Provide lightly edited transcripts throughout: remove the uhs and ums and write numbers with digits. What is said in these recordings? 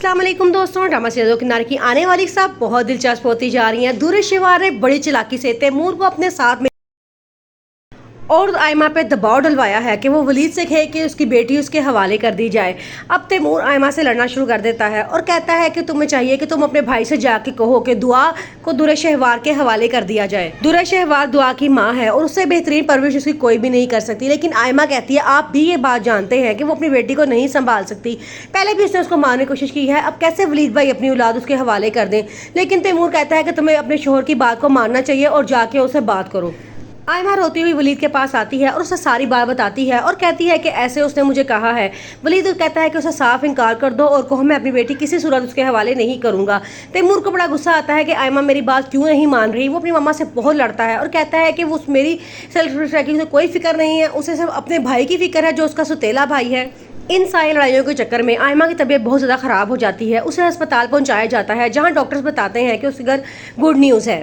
अस्सलाम वालेकुम दोस्तों, ड्रामा सीरियल किनारे की आने वाली सब बहुत दिलचस्प होती जा रही हैं। दुर्र शिवार ने बड़ी चालाकी से तैमूर को अपने साथ में और आयमा पे दबाव डलवाया है कि वो वलीद से कहे कि उसकी बेटी उसके हवाले कर दी जाए। अब तैमूर आयमा से लड़ना शुरू कर देता है और कहता है कि तुम्हें चाहिए कि तुम अपने भाई से जाके कहो कि दुआ को दुर्र शहवार के हवाले कर दिया जाए। दुर्र शहवार दुआ की माँ है और उससे बेहतरीन परवरिश उसकी कोई भी नहीं कर सकती, लेकिन आयमा कहती है आप भी ये बात जानते हैं कि वो अपनी बेटी को नहीं संभाल सकती। पहले भी उसने उसको मारने की कोशिश की है, अब कैसे वलीद भाई अपनी औलाद उसके हवाले कर दें। लेकिन तैमूर कहता है कि तुम्हें अपने शोहर की बात को मानना चाहिए और जाके उससे बात करो। आयमा रोती हुई वलीद के पास आती है और उसे सारी बात बताती है और कहती है कि ऐसे उसने मुझे कहा है। वलीद कहता है कि उसे साफ इनकार कर दो और कहो मैं अपनी बेटी किसी सूरत उसके हवाले नहीं करूंगा। तैमूर को बड़ा गुस्सा आता है कि आयमा मेरी बात क्यों नहीं मान रही। वो अपनी मम्मा से बहुत लड़ता है और कहता है कि वो मेरी सेल्फ रिस्पेक्ट की कोई फिक्र नहीं है, उसे सिर्फ अपने भाई की फिक्र है जो उसका सुतेला भाई है। इन सारी लड़ाइयों के चक्कर में आयमा की तबीयत बहुत ज़्यादा ख़राब हो जाती है। उसे अस्पताल पहुंचाया जाता है जहाँ डॉक्टर्स बताते हैं कि उसके घर गुड न्यूज़ है।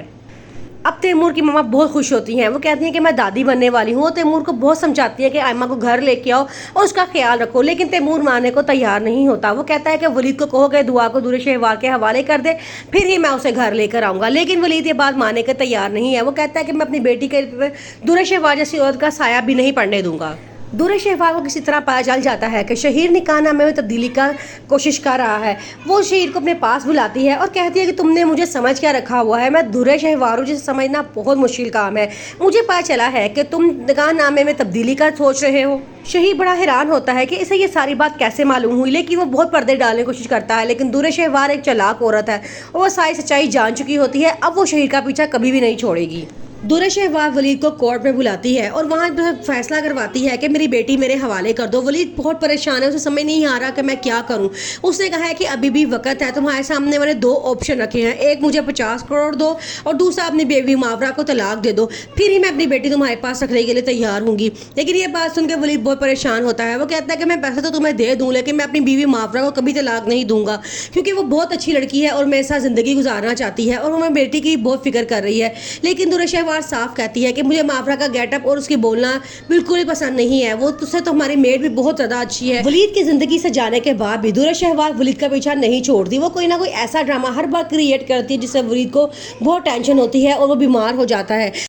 अब तैमूर की मम्मा बहुत खुश होती हैं, वो कहती हैं कि मैं दादी बनने वाली हूँ। तैमूर को बहुत समझाती है कि आयमा को घर लेके आओ और उसका ख्याल रखो, लेकिन तैमूर मानने को तैयार नहीं होता। वो कहता है कि वलीद को कहो कि दुआ को दुर्र शहवार के हवाले कर दे, फिर ही मैं उसे घर लेकर आऊँगा। लेकिन वलीद ये बात मानने के तैयार नहीं है। वो कहता है कि मैं अपनी बेटी के दुर्र शहवार जैसी औरत का साया भी नहीं पड़ने दूंगा। दुर्र शहवार को किसी तरह पता चल जाता है कि शहीर निकाहनामे में तब्दीली का कोशिश कर रहा है। वो शहीर को अपने पास बुलाती है और कहती है कि तुमने मुझे समझ क्या रखा हुआ है, मैं दुर्र शहवार हूँ जिसे समझना बहुत मुश्किल काम है। मुझे पता चला है कि तुम निकाहनामे में तब्दीली का सोच रहे हो। शहीर बड़ा हैरान होता है कि इसे ये सारी बात कैसे मालूम हुई, लेकिन वो बहुत पर्दे डालने की कोशिश करता है। लेकिन दुर्र शहवार एक चालाक औरत है और वो सारी सच्चाई जान चुकी होती है। अब वो शहीर का पीछा कभी भी नहीं छोड़ेगी। दुर्र शहवार वलीद को कोर्ट में बुलाती है और वहाँ फैसला करवाती है कि मेरी बेटी मेरे हवाले कर दो। वलीद बहुत परेशान है, उसे समझ नहीं आ रहा कि मैं क्या करूँ। उसने कहा है कि अभी भी वक्त है, तुम्हारे सामने मैंने दो ऑप्शन रखे हैं, एक मुझे 50 करोड़ दो और दूसरा अपनी बेबी मावरा को तलाक दे दो, फिर ही मैं अपनी बेटी तुम्हारे पास रखने के लिए तैयार हूँगी। लेकिन ये बात सुनकर वलीद बहुत परेशान होता है। वो कहता है कि मैं पैसे तो तुम्हें दे दूँ, लेकिन मैं अपनी बीवी मावरा को कभी तलाक नहीं दूंगा, क्योंकि वो बहुत अच्छी लड़की है और मेरे साथ ज़िंदगी गुजारना चाहती है और वो मेरी बेटी की बहुत फिक्र कर रही है। लेकिन दुर्र शहवार साफ कहती है कि मुझे मावरा का गेटअप और उसकी बोलना बिल्कुल ही पसंद नहीं है, वो तुझसे तो हमारी मेड भी बहुत ज़्यादा अच्छी है। वलीद की ज़िंदगी से जाने के बाद भी दुर्र शहवार वलीद का पीछा नहीं छोड़ती। वो कोई ना कोई ऐसा ड्रामा हर बार क्रिएट करती है जिससे वलीद को बहुत टेंशन होती है और वो बीमार हो जाता है।